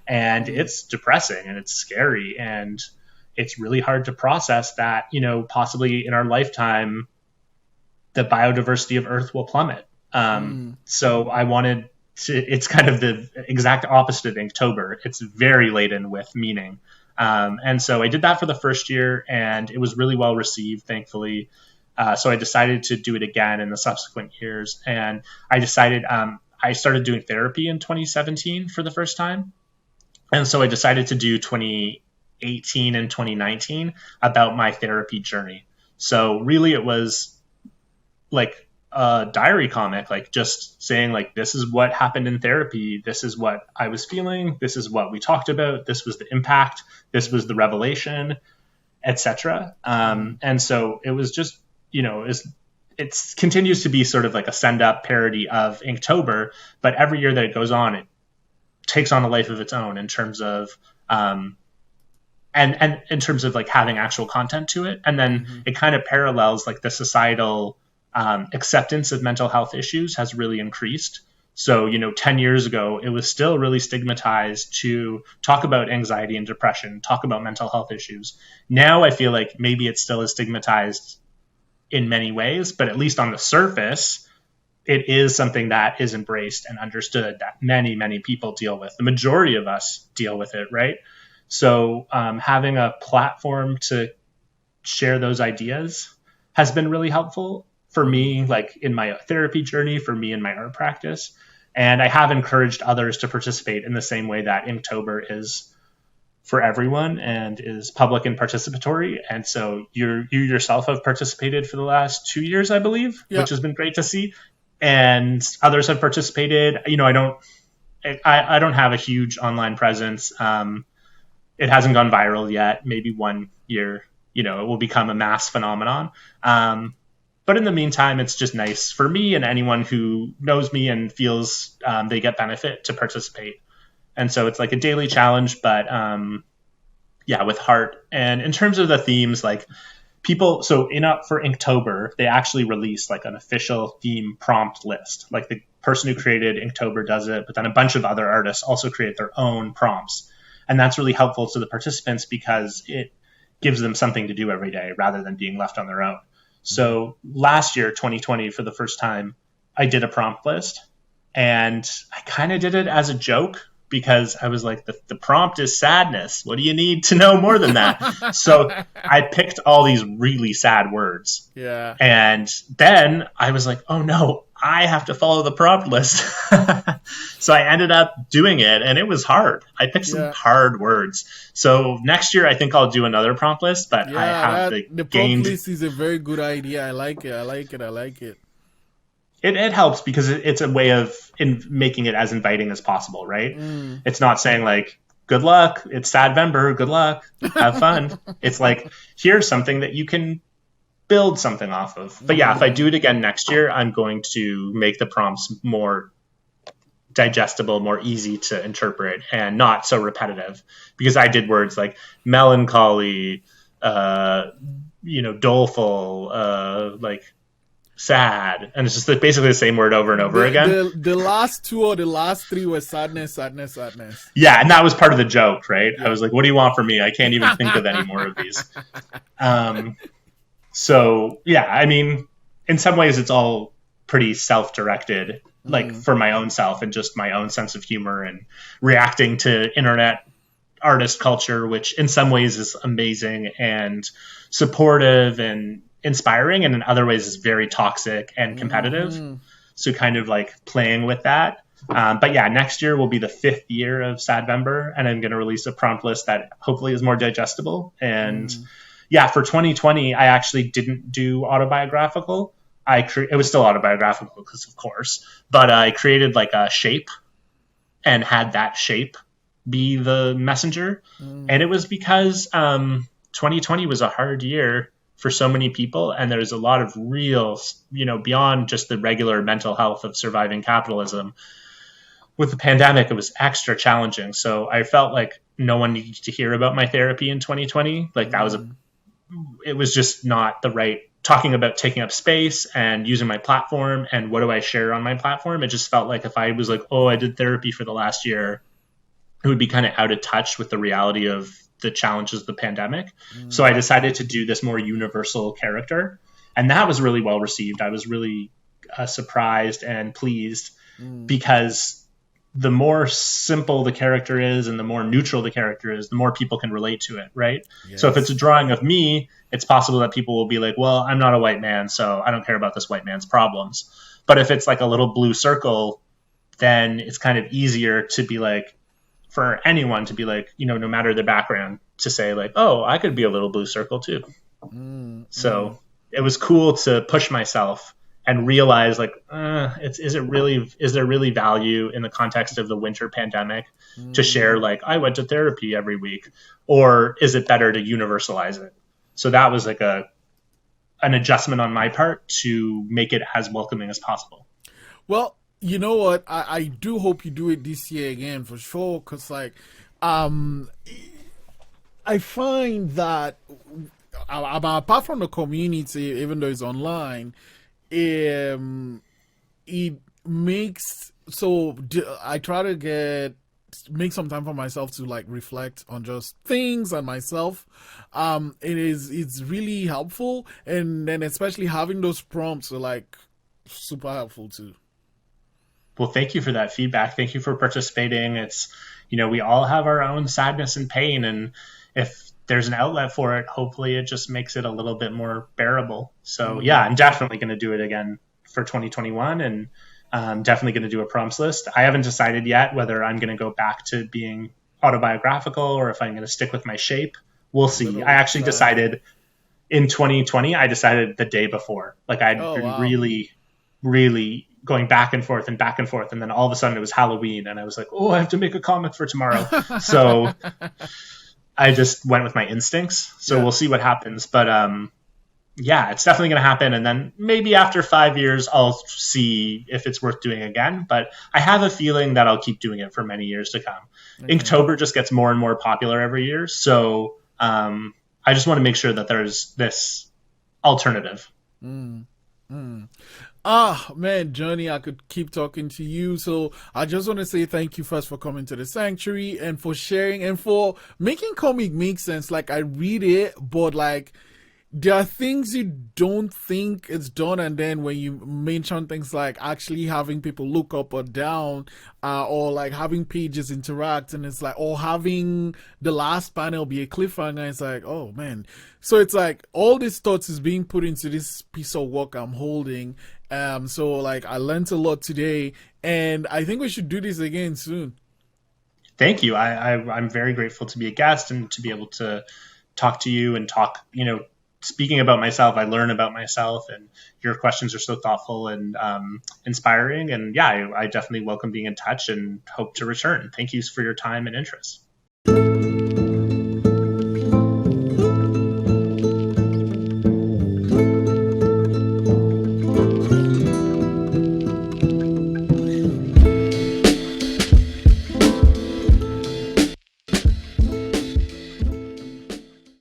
And it's depressing and it's scary. And it's really hard to process that, possibly in our lifetime, the biodiversity of Earth will plummet. So I wanted to, it's kind of the exact opposite of Inktober. It's very laden with meaning. And so I did that for the first year, and it was really well received, thankfully. So I decided to do it again in the subsequent years. And I decided, I started doing therapy in 2017 for the first time. And so I decided to do 2018 and 2019 about my therapy journey. So really it was like a diary comic, like just saying like, this is what happened in therapy. This is what I was feeling. This is what we talked about. This was the impact. This was the revelation, etc. And so it was just, it continues to be sort of like a send up parody of Inktober, but every year that it goes on, it takes on a life of its own in terms of, and in terms of like having actual content to it. And then it kind of parallels like the societal acceptance of mental health issues has really increased. So, 10 years ago, it was still really stigmatized to talk about anxiety and depression, talk about mental health issues. Now I feel like maybe it still is stigmatized in many ways, but at least on the surface, it is something that is embraced and understood that many, many people deal with. The majority of us deal with it, right? So having a platform to share those ideas has been really helpful for me, like in my therapy journey, for me in my art practice. And I have encouraged others to participate in the same way that Inktober is for everyone and is public and participatory. And so you yourself have participated for the last 2 years, I believe, which has been great to see. And others have participated. I don't have a huge online presence. It hasn't gone viral yet. Maybe one year, it will become a mass phenomenon. But in the meantime, it's just nice for me and anyone who knows me and feels they get benefit to participate. And so it's like a daily challenge, but with heart. And in terms of the themes, like people, so for Inktober, they actually released like an official theme prompt list. Like the person who created Inktober does it, but then a bunch of other artists also create their own prompts. And that's really helpful to the participants because it gives them something to do every day rather than being left on their own. So last year, 2020, for the first time, I did a prompt list, and I kind of did it as a joke because I was like, the prompt is sadness. What do you need to know more than that? So I picked all these really sad words. Yeah. And then I was like, oh no, I have to follow the prompt list. So I ended up doing it, and it was hard. I picked some hard words. So next year, I think I'll do another prompt list, but I have the prompt list is a very good idea. I like it. It helps because it's a way of making it as inviting as possible, right? It's not saying like, good luck, it's Sadvember, good luck, have fun. It's like, here's something that you can build something off of. But if I do it again next year, I'm going to make the prompts more digestible, more easy to interpret, and not so repetitive. Because I did words like melancholy, doleful, like sad, and it's just basically the same word over and over again. The last two or the last three were sadness. Yeah, and that was part of the joke, right? I was like, what do you want from me? I can't even think of any more of these. So, I mean, in some ways it's all pretty self-directed, like for my own self and just my own sense of humor and reacting to internet artist culture, which in some ways is amazing and supportive and inspiring, and in other ways is very toxic and competitive. So kind of like playing with that. But next year will be the 5th year of Sadvember, and I'm going to release a prompt list that hopefully is more digestible. And for 2020, I actually didn't do autobiographical. It was still autobiographical because of course, but I created like a shape and had that shape be the messenger. And it was because 2020 was a hard year for so many people, and there's a lot of real, beyond just the regular mental health of surviving capitalism. With the pandemic, it was extra challenging. So I felt like no one needed to hear about my therapy in 2020. Like that was it was just not the right talking about taking up space and using my platform and what do I share on my platform, it just felt like if I was like, oh, I did therapy for the last year, it would be kind of out of touch with the reality of the challenges of the pandemic. So I decided to do this more universal character. And that was really well received. I was really surprised and pleased because the more simple the character is and the more neutral the character is, the more people can relate to it, right? Yes. So if it's a drawing of me, it's possible that people will be like, well, I'm not a white man, so I don't care about this white man's problems. But if it's like a little blue circle, then it's kind of easier to be like, for anyone to be like, no matter their background, to say like, oh, I could be a little blue circle too. So it was cool to push myself and realize like, is there really value in the context of the winter pandemic to share like, I went to therapy every week, or is it better to universalize it? So that was like an adjustment on my part to make it as welcoming as possible. Well, you know what? I do hope you do it this year again for sure. Cause like, I find that apart from the community, even though it's online, it makes, so I try to make some time for myself to like reflect on just things and myself. It's really helpful, and then especially having those prompts are like super helpful too. Well, thank you for that feedback. Thank you for participating. It's, we all have our own sadness and pain, and if there's an outlet for it, hopefully it just makes it a little bit more bearable. So yeah, I'm definitely going to do it again for 2021, and I'm definitely going to do a prompts list. I haven't decided yet whether I'm going to go back to being autobiographical or if I'm going to stick with my shape. We'll see. I actually decided in 2020, I decided the day before. Like I'd been really, really going back and forth. And then all of a sudden it was Halloween and I was like, oh, I have to make a comic for tomorrow. So I just went with my instincts. So we'll see what happens. But yeah, it's definitely going to happen. And then maybe after 5 years, I'll see if it's worth doing again. But I have a feeling that I'll keep doing it for many years to come. Okay. Inktober just gets more and more popular every year. So I just want to make sure that there's this alternative. Man, Jonny, I could keep talking to you. So I just want to say thank you first for coming to the sanctuary and for sharing and for making comic make sense. Like I read it, but like there are things you don't think it's done, and then when you mention things like actually having people look up or down, or like having pages interact, and it's like, or having the last panel be a cliffhanger, it's like, oh man. So it's like all these thoughts is being put into this piece of work I'm holding. So like I learned a lot today, and I think we should do this again soon. Thank you. I'm very grateful to be a guest and to be able to talk to you and talk, speaking about myself. I learn about myself, and your questions are so thoughtful and inspiring. And yeah, I definitely welcome being in touch and hope to return. Thank you for your time and interest.